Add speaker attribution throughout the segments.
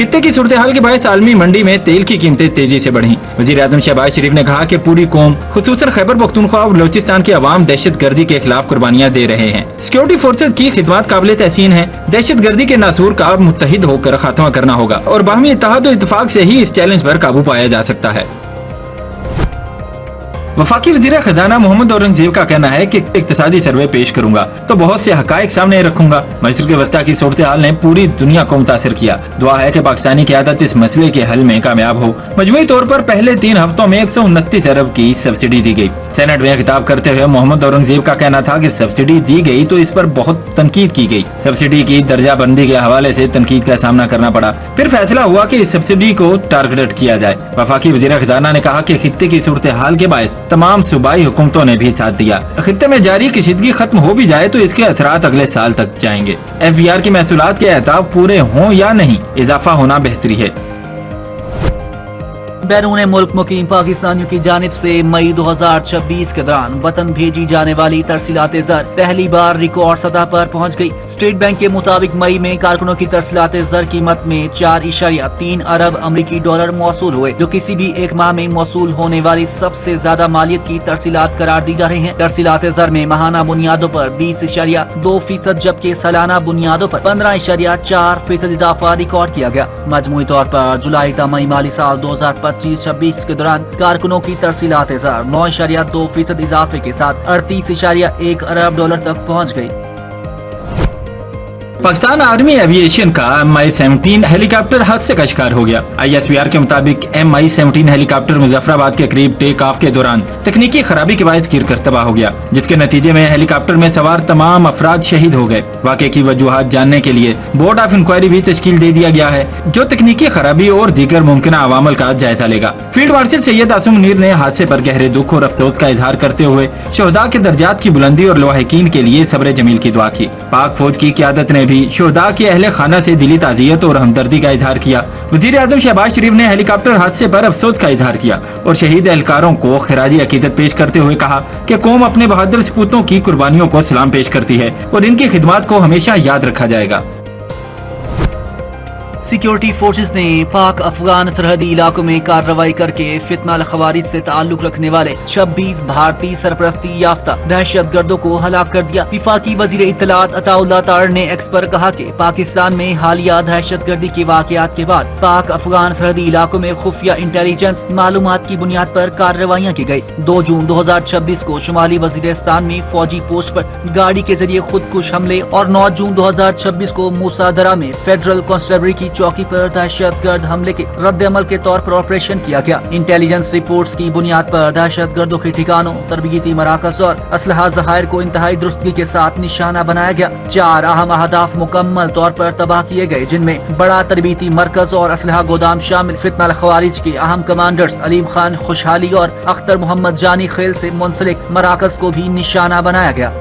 Speaker 1: खित्ते की सूरत हाल के बायस आलमी मंडी में तेल की कीमतें तेजी से बढ़ी। वजीर आजम शहबाज शरीफ ने कहा कि पूरी कौम खुसूसन खैबर पख्तूनख्वा और बलोचिस्तान के अवाम दहशत गर्दी के खिलाफ कुर्बानियां दे रहे हैं। सिक्योरिटी फोर्सेज की खिदमत काबिल तहसीन है। दहशत गर्दी के नासूर का मुत्तहिद होकर खात्मा करना होगा और बाहमी इत्तेहाद और इत्तेफाक से ही इस चैलेंज पर काबू पाया जा सकता है। वफाकी वजीर खजाना मोहम्मद औरंगजेब का कहना है कि इक्तिसादी सर्वे पेश करूंगा तो बहुत से हकायक सामने रखूंगा। मशरिक़ वस्ता की सूरत हाल ने पूरी दुनिया को मुतासिर किया। दुआ है कि पाकिस्तानी क़यादत इस मसले के हल में कामयाब हो। मजमूई तौर पर पहले 3 हफ्तों में 129 अरब की सब्सिडी दी गई। सेनेट में खिताब करते हुए मोहम्मद औरंगजेब का कहना था कि सब्सिडी दी गई तो इस पर बहुत तनकीद की गई। सब्सिडी की दर्जाबंदी के हवाले से तनकीद का सामना करना पड़ा। फिर फैसला हुआ कि इस सब्सिडी को टारगेट किया जाए। वफाकी वजीर खजाना ने कहा कि खित्ते की सूरत हाल के बायस तमाम सूबाई हुकूमतों ने भी साथ दिया। खित्ते में जारी कशीदगी खत्म हो भी जाए तो इसके असरात अगले साल तक जाएंगे। FBR की महसूलात के अहताब पूरे हों या नहीं, इजाफा होना बेहतरी है।
Speaker 2: बैरून मुल्क मुकीम पाकिस्तानियों की जानिब से मई 2026 के दौरान वतन भेजी जाने वाली तरसीलात ज़र पहली बार रिकॉर्ड सतह पर पहुंच गई। स्टेट बैंक के मुताबिक मई में कारकुनों की तरसीलात ज़र कीमत में 4.3 अरब अमरीकी डॉलर मौसूल हुए, जो किसी भी एक माह में मौसूल होने वाली सबसे ज्यादा मालियत की तरसीलात करार दी जा रही हैं। तरसीलात ज़र में माहाना बुनियादों पर 20.2%, जबकि सालाना बुनियादों पर 15.4% इजाफा रिकॉर्ड किया गया। मजमूई तौर पर जुलाई ta मई माली साल 2025-26 के दौरान कारकुनों की तरसीलात ज़र 9.2% इजाफे के साथ 38.1 अरब डॉलर तक पहुँच गयी।
Speaker 1: पाकिस्तान आर्मी एविएशन का MI-17 हेलीकॉप्टर हादसे का शिकार हो गया। ISPR के मुताबिक MI-17 हेलीकॉप्टर मुजफ्फराबाद के करीब टेक ऑफ के दौरान तकनीकी खराबी के बायस गिर कर तबाह हो गया, जिसके नतीजे में हेलीकॉप्टर में सवार तमाम अफराद शहीद हो गए। वाक़े की वजूहात जानने के लिए बोर्ड ऑफ इंक्वायरी भी तश्कील दे दिया गया है, जो तकनीकी खराबी और दीगर मुमकिन अवामल का जायजा लेगा। फील्ड मार्शल सैयद आसिम मुनीर ने हादसे पर गहरे दुख और अफसोस का इजहार करते हुए शोहदा के दर्जात की बुलंदी और लवाहिकीन के लिए सब्र जमील की दुआ की। पाक फौज की क़यादत ने भी शोहदा के अहले खाना से दिली ताज़ियत और हमदर्दी का इजहार किया। वज़ीर आज़म शहबाज शरीफ ने हेलीकॉप्टर हादसे पर अफसोस का इजहार किया और शहीद एहलकारों को खिराजी अकीदत पेश करते हुए कहा कि कौम अपने बहादुर सपूतों की कुर्बानियों को सलाम पेश करती है और इनकी खिदमत को हमेशा याद रखा जाएगा।
Speaker 2: सिक्योरिटी फोर्सेस ने पाक अफगान सरहदी इलाकों में कार्रवाई करके फितना खवारिज से ताल्लुक रखने वाले 26 भारतीय सरपरस्ती याफ्ता दहशत गर्दों को हलाक कर दिया। विफाकी वजीर इत्तलात अताउल्लाह तार ने एक्स पर कहा कि पाकिस्तान में हालिया दहशत गर्दी के वाकयात के बाद पाक अफगान सरहदी इलाकों में खुफिया इंटेलिजेंस मालूमात की बुनियाद पर कार्रवाइयाँ की गयी। 2 जून 2026 को शुमाली वजीरिस्तान में फौजी पोस्ट पर गाड़ी के जरिए खुदकुश हमले और 9 जून 2026 को मूसादरा में फेडरल कांस्टेबलरी की चौकी पर दहशत गर्द हमले के रद्द अमल के तौर पर ऑपरेशन किया गया। इंटेलिजेंस रिपोर्ट्स की बुनियाद पर दहशत गर्दों के ठिकानों, तरबियती मराकज और असलहा ज़खायर को इंतहाई दुरुस्तगी के साथ निशाना बनाया गया। 4 अहम अहदाफ मुकम्मल तौर पर तबाह किए गए, जिनमें बड़ा तरबियती मरकज और असलहा गोदाम शामिल। फितना खवारिज के अहम कमांडर्स अलीम खान खुशहाली और अख्तर मोहम्मद जानी खेल से मुंसलिक मराकज को भी निशाना बनाया गया।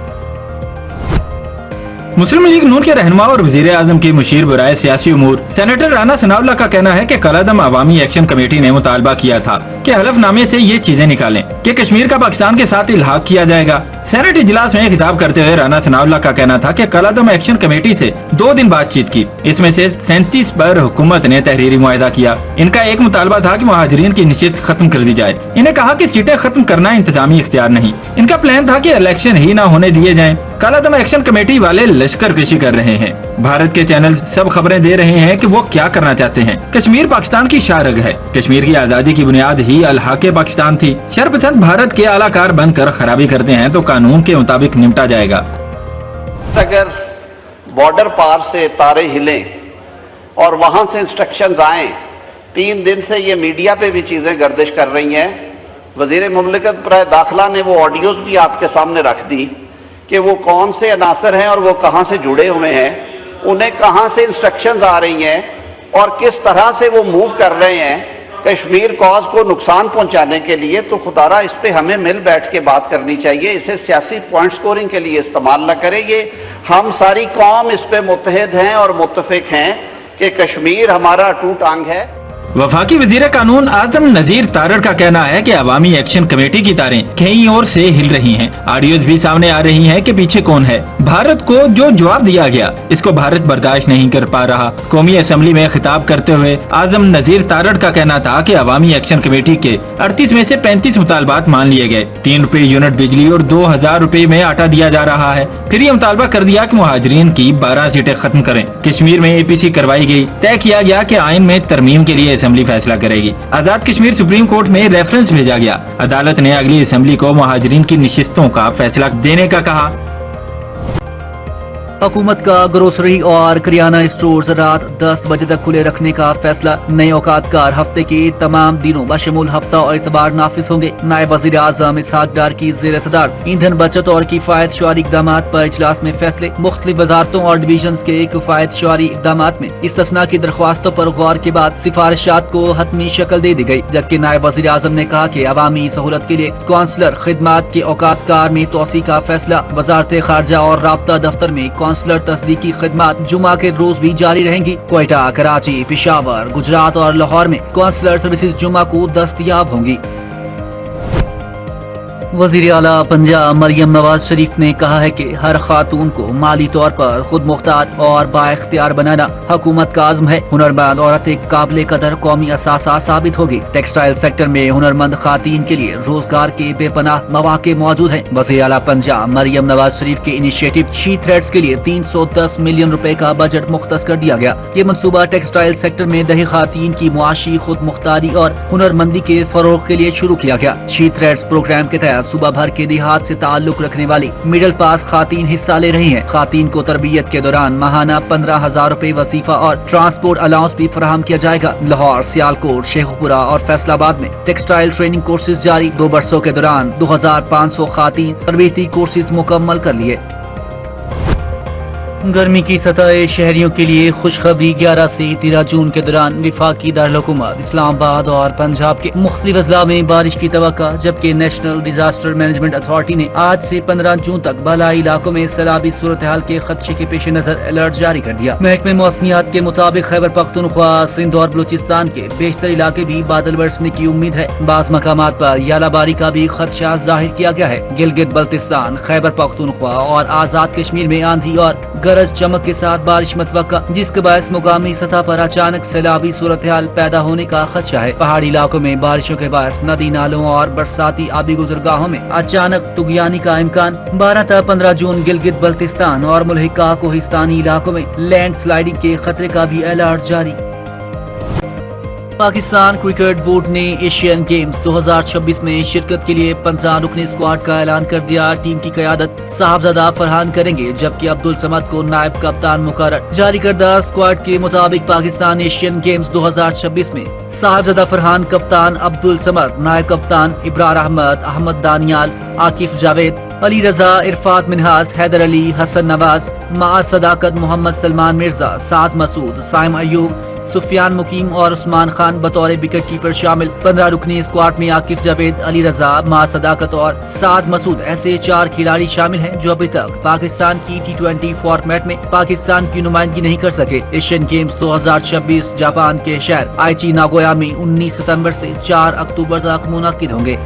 Speaker 1: मुस्लिम लीग नून के रहनुमा और वजीर आजम की मुशीर बुराए सियासी उमूर सेनेटर राना सनाउल्लाह का कहना है कि कल-ए-दम अवामी एक्शन कमेटी ने मुतालबा किया था कि हलफनामे से ये चीजें निकालें कि कश्मीर का पाकिस्तान के साथ इल्हाक किया जाएगा। सेनेट इजलास में खिताब करते हुए राना सनाउल्लाह का कहना था कि कल-ए-दम एक्शन कमेटी से 2 दिन बातचीत की। इसमें से 37 पर हुकूमत ने तहरीरी मुआहिदा किया। इनका एक मुतालबा था कि मुहाजिरीन की निशिस्त खत्म कर दी जाए। इन्हें कहा कि सीटें खत्म करना इंतजामी इख्तियार नहीं। इनका प्लान था कि इलेक्शन ही न होने दिए जाएं। कल-ए-दम एक्शन कमेटी वाले लश्कर कशी कर रहे हैं। भारत के चैनल सब खबरें दे रहे हैं कि वो क्या करना चाहते हैं। कश्मीर पाकिस्तान की शाहरग है। कश्मीर की आजादी की बुनियाद ही अल-हाके पाकिस्तान थी। शरपसंद भारत के आलाकार बनकर खराबी करते हैं तो कानून के मुताबिक निपटा जाएगा।
Speaker 3: अगर बॉर्डर पार से तारे हिलें और वहां से इंस्ट्रक्शंस आए, 3 दिन से ये मीडिया पे भी चीजें गर्दिश कर रही हैं। वजीर मुमलिकत बराए दाखिला ने वो ऑडियोज भी आपके सामने रख दी कि वो कौन से अनासर हैं और वो कहां से जुड़े हुए हैं, उन्हें कहां से इंस्ट्रक्शंस आ रही हैं और किस तरह से वो मूव कर रहे हैं कश्मीर कॉज को नुकसान पहुंचाने के लिए। तो खुदारा इस पे हमें मिल बैठ के बात करनी चाहिए। इसे सियासी पॉइंट स्कोरिंग के लिए इस्तेमाल न करें। ये हम सारी कौम इस पे मुत्तहिद हैं और मुत्तफिक हैं कि कश्मीर हमारा अटूट अंग है।
Speaker 1: वफाकी वजीर कानून आजम नजीर तारड़ का कहना है कि अवामी एक्शन कमेटी की तारें कहीं और से हिल रही हैं। ऑडियोज भी सामने आ रही हैं कि पीछे कौन है। भारत को जो जवाब दिया गया इसको भारत बर्दाश्त नहीं कर पा रहा। कौमी असेंबली में खिताब करते हुए आजम नजीर तारड़ का कहना था कि अवामी एक्शन कमेटी के 38 में से 35 मुतालबात मान लिए गए। 3 रुपए यूनिट बिजली और 2000 रुपए में आटा दिया जा रहा है। फिर ये मुतालबा कर दिया कि मुहाजिरीन की 12 सीटें खत्म करें। कश्मीर में APC करवाई गई। तय किया गया कि आइन में तरमीम के लिए असेंबली फैसला करेगी। आजाद कश्मीर सुप्रीम कोर्ट में रेफरेंस भेजा गया। अदालत ने अगली असेंबली को मुहाजिरीन की निशिस्तों का फैसला देने का कहा।
Speaker 2: हुकूमत का ग्रोसरी और करियाना स्टोर्स रात 10 बजे तक खुले रखने का फैसला। नए औकातकार हफ्ते के तमाम दिनों बशमूल हफ्ता और इतबार नाफिज होंगे। नायब वज़ीर आज़म इसहाक डार की ज़ेर सदारत ईंधन बचत और किफायत शुमारी इक़दाम पर इजलास में फैसले। मुख्तलिफ वजारतों और डिवीजन के किफायत शुमारी इक़दाम में इस्तिस्ना की दरख्वास्तों पर गौर के बाद सिफारिशात को हतमी शक्ल दे दी गई। जबकि नायब वज़ीर आज़म ने कहा कि अवामी सहूलत के लिए कौंसलर खिदमात के औकातकार में तोसी का फैसला। वजारत खारजा और राब्ता दफ्तर में कौंसलर तस्दीकी खिदमात जुमा के रोज भी जारी रहेंगी। क्वेटा, कराची, पेशावर, गुजरात और लाहौर में कौंसलर सर्विसेज जुमा को दस्तयाब होंगी। वज़ीर आला पंजाब मरियम नवाज शरीफ ने कहा है कि हर खातून को माली तौर पर खुद मुख्तार और बाइख्तियार बनाना हुकूमत का आज़म है। हुनरमंद औरत एक काबिल कदर कौमी असासा साबित होगी। टेक्सटाइल सेक्टर में हुनरमंद खातीन के लिए रोजगार के बेपनाह मौके मौजूद हैं। वज़ीर आला पंजाब मरियम नवाज शरीफ के इनिशिएटिव शी थ्रेड्स के लिए 310 मिलियन रुपए का बजट मुख्तस कर दिया गया। ये मनसूबा टेक्सटाइल सेक्टर में दही खातीन की मुआशी खुद मुख्तारी और हुनरमंदी के फरोग के लिए शुरू किया गया। शी थ्रेड्स प्रोग्राम के तहत सूबा भर के देहात से ताल्लुक रखने वाली मिडिल पास खातीन हिस्सा ले रही हैं। खातीन को तरबियत के दौरान माहाना 15,000 रुपए वजीफा और ट्रांसपोर्ट अलाउंस भी फराहम किया जाएगा। लाहौर, सियालकोट, शेखपुरा और फैसलाबाद में टेक्सटाइल ट्रेनिंग कोर्सेज जारी। 2 बरसों के दौरान 2500 खातीन तरबीती कोर्सेज मुकम्मल कर लिए। गर्मी की सतह शहरियों के लिए खुशखबरी। 11 से 13 जून के दौरान विफाकी दारुल-हुकूमत इस्लामाबाद और पंजाब के मुख्तलिफ अजला में बारिश की तवक्का। जबकि नेशनल डिजास्टर मैनेजमेंट अथॉरिटी ने आज से 15 जून तक बालाई इलाकों में सैलाबी सूरत हाल के खदशे के पेश नजर अलर्ट जारी कर दिया। महकमे मौसमियात के मुताबिक खैबर पख्तूनख्वा, सिंध और बलूचिस्तान के बेशतर इलाके भी बादल बरसने की उम्मीद है। बाज़ मकामात पर यालाबारी का भी खदशा जाहिर किया गया है। गिलगित बल्तिस्तान, खैबर पख्तूनख्वा और आजाद कश्मीर में आंधी और गरज चमक के साथ बारिश मतवक्का, जिसके बायस मुकामी सतह पर अचानक सैलाबी सूरत हाल पैदा होने का खदशा है। पहाड़ी इलाकों में बारिशों के बायस नदी नालों और बरसाती आबी गुजरगाहों में अचानक तुगयानी का इम्कान। 12 से 15 जून गिलगित बल्तिस्तान और मुल्हिका कोहिस्तानी इलाकों में लैंड स्लाइडिंग के खतरे का भी अलर्ट जारी। पाकिस्तान क्रिकेट बोर्ड ने एशियन गेम्स 2026 में शिरकत के लिए 15 रुकनी स्क्वाड का ऐलान कर दिया। टीम की क़यादत साहबजादा फरहान करेंगे, जबकि अब्दुल समद को नायब कप्तान मुकर्रर। जारी करदा स्क्वाड के मुताबिक पाकिस्तान एशियन गेम्स 2026 में साहबजादा फरहान कप्तान, अब्दुल समद नायब कप्तान, इब्रार अहमद, अहमद दानियाल, आकिफ जावेद, अली रजा, इरफात मिनहास, हैदर अली, हसन नवाज, माअ सदाकत, मोहम्मद सलमान मिर्जा, साद मसूद, साइम अयूब, सुफियान मुकीम और उस्मान खान बतौर विकेट कीपर शामिल। 15 रुकनी स्क्वाड में आकिफ जावेद, अली रजा, माअ सदाकत और साद मसूद ऐसे 4 खिलाड़ी शामिल हैं जो अभी तक पाकिस्तान की T20 फॉर्मेट में पाकिस्तान की नुमाइंदगी नहीं कर सके। एशियन गेम्स 2026 जापान के शहर आइची नागोया में 19 सितंबर से 4 अक्टूबर तक मुनक्किद होंगे।